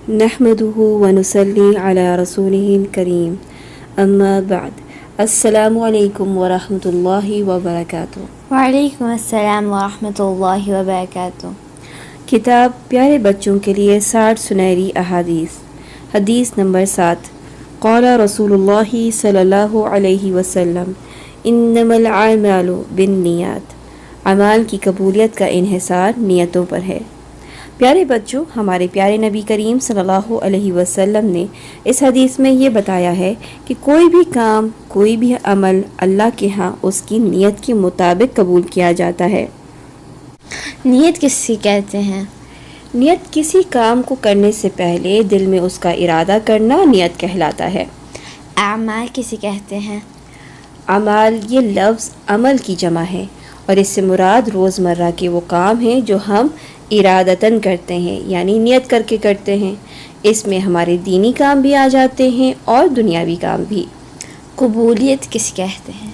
نحمده ونصلي على رسوله الكريم اما بعد السلام علیکم ورحمۃ اللہ وبرکاتہ۔ وعلیکم السلام ورحمۃ اللہ وبرکاتہ۔ کتاب پیارے بچوں کے لیے 60 سنہری احادیث۔ حدیث نمبر 7، قال رسول اللہ صلی اللہ علیہ وسلم انما الاعمال بالنیات، اعمال کی قبولیت کا انحصار نیتوں پر ہے۔ پیارے بچوں، ہمارے پیارے نبی کریم صلی اللہ علیہ وسلم نے اس حدیث میں یہ بتایا ہے کہ کوئی بھی کام، کوئی بھی عمل اللہ کے ہاں اس کی نیت کے مطابق قبول کیا جاتا ہے۔ نیت کس سے کہتے ہیں؟ نیت کسی کام کو کرنے سے پہلے دل میں اس کا ارادہ کرنا نیت کہلاتا ہے۔ اعمال کسے کہتے ہیں؟ اعمال یہ لفظ عمل کی جمع ہے اور اس سے مراد روزمرہ کے وہ کام ہیں جو ہم ارادتاً کرتے ہیں، یعنی نیت کر کے کرتے ہیں۔ اس میں ہمارے دینی کام بھی آ جاتے ہیں اور دنیاوی کام بھی۔ قبولیت کسے کہتے ہیں؟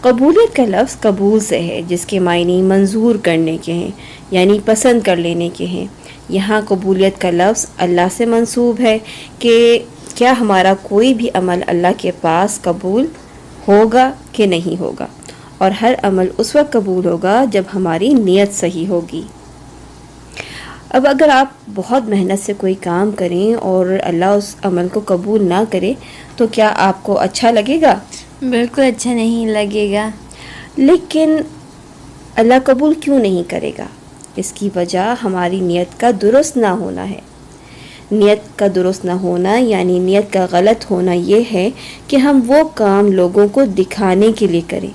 قبولیت کا لفظ قبول سے ہے، جس کے معنی منظور کرنے کے ہیں، یعنی پسند کر لینے کے ہیں۔ یہاں قبولیت کا لفظ اللہ سے منسوب ہے کہ کیا ہمارا کوئی بھی عمل اللہ کے پاس قبول ہوگا کہ نہیں ہوگا، اور ہر عمل اس وقت قبول ہوگا جب ہماری نیت صحیح ہوگی۔ اب اگر آپ بہت محنت سے کوئی کام کریں اور اللہ اس عمل کو قبول نہ کرے تو کیا آپ کو اچھا لگے گا؟ بالکل اچھا نہیں لگے گا۔ لیکن اللہ قبول کیوں نہیں کرے گا؟ اس کی وجہ ہماری نیت کا درست نہ ہونا ہے۔ نیت کا درست نہ ہونا یعنی نیت کا غلط ہونا یہ ہے کہ ہم وہ کام لوگوں کو دکھانے کے لیے کریں۔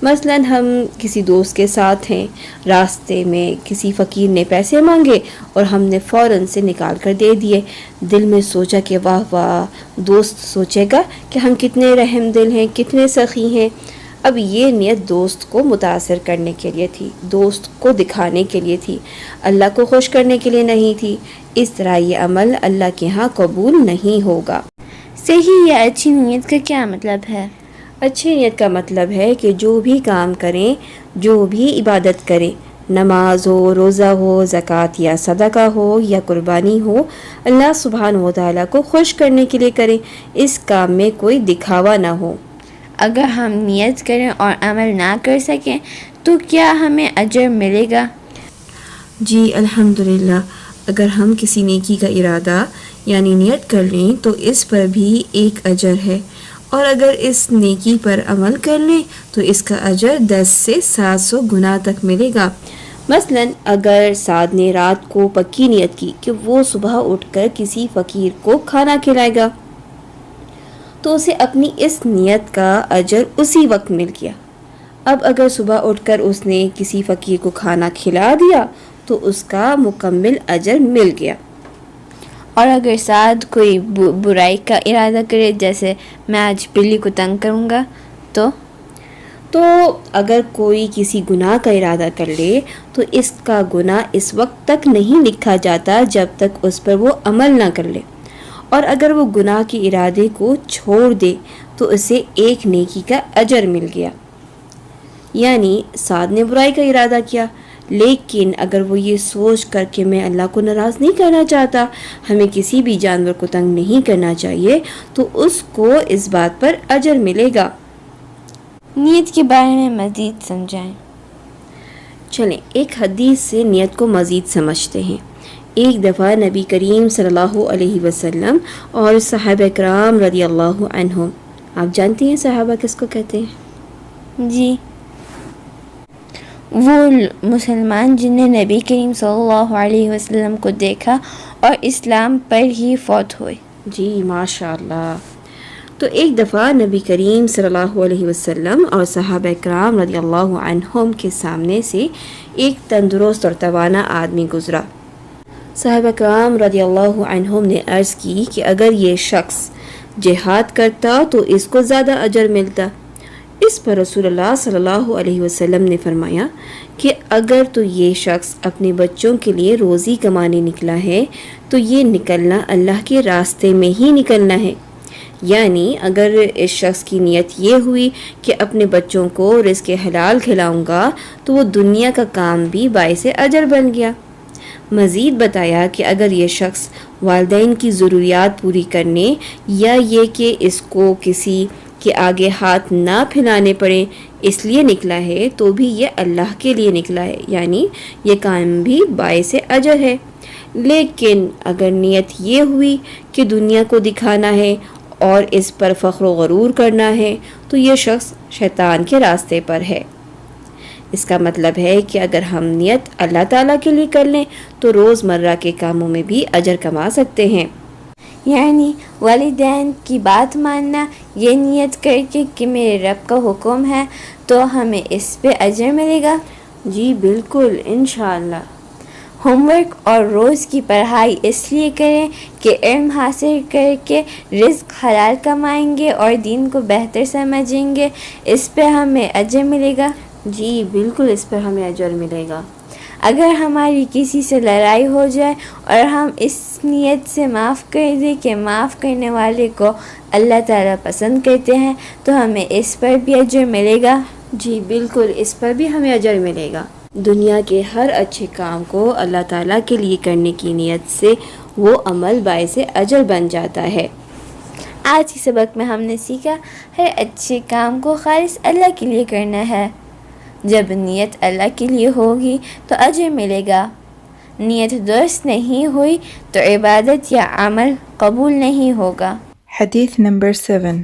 مثلا ہم کسی دوست کے ساتھ ہیں، راستے میں کسی فقیر نے پیسے مانگے اور ہم نے فوراً سے نکال کر دے دیے۔ دل میں سوچا کہ واہ واہ، دوست سوچے گا کہ ہم کتنے رحم دل ہیں، کتنے سخی ہیں۔ اب یہ نیت دوست کو متاثر کرنے کے لیے تھی، دوست کو دکھانے کے لیے تھی، اللہ کو خوش کرنے کے لیے نہیں تھی۔ اس طرح یہ عمل اللہ کے ہاں قبول نہیں ہوگا۔ صحیح یا اچھی نیت کا کیا مطلب ہے؟ اچھی نیت کا مطلب ہے کہ جو بھی کام کریں، جو بھی عبادت کریں، نماز ہو، روزہ ہو، زکوٰۃ یا صدقہ ہو یا قربانی ہو، اللہ سبحانہ و تعالیٰ کو خوش کرنے کے لیے کریں۔ اس کام میں کوئی دکھاوا نہ ہو۔ اگر ہم نیت کریں اور عمل نہ کر سکیں تو کیا ہمیں اجر ملے گا؟ جی الحمدللہ، اگر ہم کسی نیکی کا ارادہ یعنی نیت کر لیں تو اس پر بھی ایک اجر ہے، اور اگر اس نیکی پر عمل کر لیں تو اس کا اجر 10 سے 700 گنا تک ملے گا۔ مثلا اگر سعد نے رات کو پکی نیت کی کہ وہ صبح اٹھ کر کسی فقیر کو کھانا کھلائے گا تو اسے اپنی اس نیت کا اجر اسی وقت مل گیا۔ اب اگر صبح اٹھ کر اس نے کسی فقیر کو کھانا کھلا دیا تو اس کا مکمل اجر مل گیا۔ اور اگر ساتھ کوئی برائی کا ارادہ کرے، جیسے میں آج بلی کو تنگ کروں گا، تو اگر کوئی کسی گناہ کا ارادہ کر لے تو اس کا گناہ اس وقت تک نہیں لکھا جاتا جب تک اس پر وہ عمل نہ کر لے، اور اگر وہ گناہ کے ارادے کو چھوڑ دے تو اسے ایک نیکی کا اجر مل گیا۔ یعنی سعد نے برائی کا ارادہ کیا، لیکن اگر وہ یہ سوچ کر کہ میں اللہ کو ناراض نہیں کرنا چاہتا، ہمیں کسی بھی جانور کو تنگ نہیں کرنا چاہیے، تو اس کو اس بات پر اجر ملے گا۔ نیت کے بارے میں مزید سمجھائیں۔ چلیں ایک حدیث سے نیت کو مزید سمجھتے ہیں۔ ایک دفعہ نبی کریم صلی اللہ علیہ وسلم اور صحابہ کرام رضی اللہ عنہم، آپ جانتی ہیں صحابہ کس کو کہتے ہیں؟ جی، وہ مسلمان جن نے نبی کریم صلی اللہ علیہ وسلم کو دیکھا اور اسلام پر ہی فوت ہوئے۔ جی ماشاء اللہ۔ تو ایک دفعہ نبی کریم صلی اللہ علیہ وسلم اور صحابہ کرام رضی اللہ عنہم کے سامنے سے ایک تندرست اور توانا آدمی گزرا۔ صحابہ کرام رضی اللہ عنہم نے عرض کی کہ اگر یہ شخص جہاد کرتا تو اس کو زیادہ اجر ملتا۔ اس پر رسول اللہ صلی اللہ علیہ وسلم نے فرمایا کہ اگر تو یہ شخص اپنے بچوں کے لیے روزی کمانے نکلا ہے تو یہ نکلنا اللہ کے راستے میں ہی نکلنا ہے۔ یعنی اگر اس شخص کی نیت یہ ہوئی کہ اپنے بچوں کو رزق حلال کھلاؤں گا تو وہ دنیا کا کام بھی باعث اجر بن گیا۔ مزید بتایا کہ اگر یہ شخص والدین کی ضروریات پوری کرنے یا یہ کہ اس کو کسی کے آگے ہاتھ نہ پھیلانے پڑے اس لیے نکلا ہے تو بھی یہ اللہ کے لیے نکلا ہے، یعنی یہ کام بھی باعث اجر ہے۔ لیکن اگر نیت یہ ہوئی کہ دنیا کو دکھانا ہے اور اس پر فخر و غرور کرنا ہے تو یہ شخص شیطان کے راستے پر ہے۔ اس کا مطلب ہے کہ اگر ہم نیت اللہ تعالیٰ کے لیے کر لیں تو روزمرہ کے کاموں میں بھی اجر کما سکتے ہیں۔ یعنی والدین کی بات ماننا، یہ نیت کر کے کہ میرے رب کا حکم ہے تو ہمیں اس پہ اجر ملے گا۔ جی بالکل، انشاءاللہ۔ ہوم ورک اور روز کی پڑھائی اس لیے کریں کہ علم حاصل کر کے رزق حلال کمائیں گے اور دین کو بہتر سمجھیں گے، اس پہ ہمیں اجر ملے گا۔ جی بالکل، اس پر ہمیں اجر ملے گا۔ اگر ہماری کسی سے لڑائی ہو جائے اور ہم اس نیت سے معاف کر دیں کہ معاف کرنے والے کو اللہ تعالیٰ پسند کرتے ہیں تو ہمیں اس پر بھی اجر ملے گا۔ جی بالکل، اس پر بھی ہمیں اجر ملے گا۔ دنیا کے ہر اچھے کام کو اللہ تعالیٰ کے لیے کرنے کی نیت سے وہ عمل باعث اجر بن جاتا ہے۔ آج کے سبق میں ہم نے سیکھا ہر اچھے کام کو خالص اللہ کے لیے کرنا ہے۔ جب نیت اللہ کے لیے ہوگی تو اجر ملے گا، نیت درست نہیں ہوئی تو عبادت یا عمل قبول نہیں ہوگا۔ حديث number 7.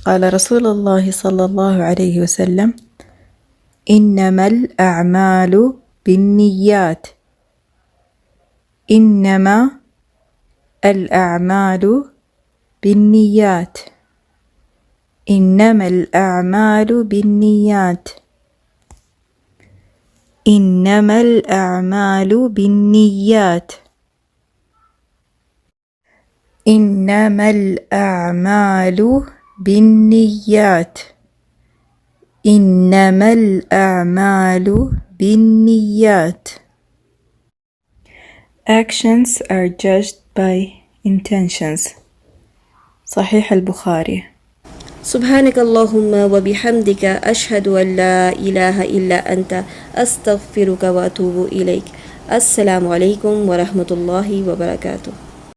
قال رسول الله صلى الله عليه وسلم: إنما الأعمال بالنيات. إنما الأعمال بالنيات. إنما الأعمال بالنيات. إنما الأعمال بالنيات. إنما الأعمال بالنيات. إنما الأعمال بالنيات. Actions are judged by intentions. صحيح البخاري. سبحانك اللهم وبحمدك أشهد أن لا إله إلا أنت أستغفرك وأتوب إليك۔ السلام علیکم ورحمۃ اللہ وبرکاتہ۔